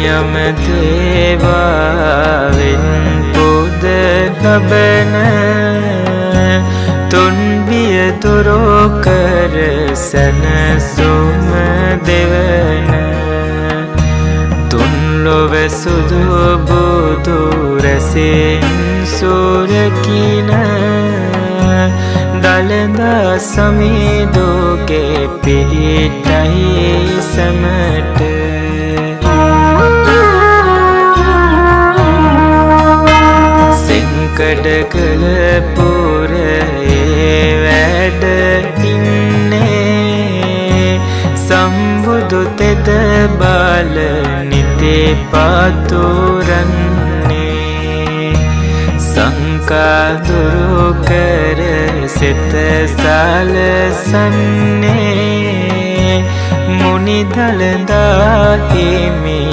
යමදේවාවෙන් පුද ලබන තුන්බිය තුරෝ කර සැනසුම දෙවන තුන්ලොව සුදු බුදු රැසින් සුරකින දළදා සමිඳුගේ පිහිටයි සැමට කඩකල පුරයේ වැඩ ඉන්නේ සම්බුදු තෙද බාල නිතේ පාතුරන්නේ සංකා දුරු කර සිත සලසන්නේ මුනි දළදා හිමි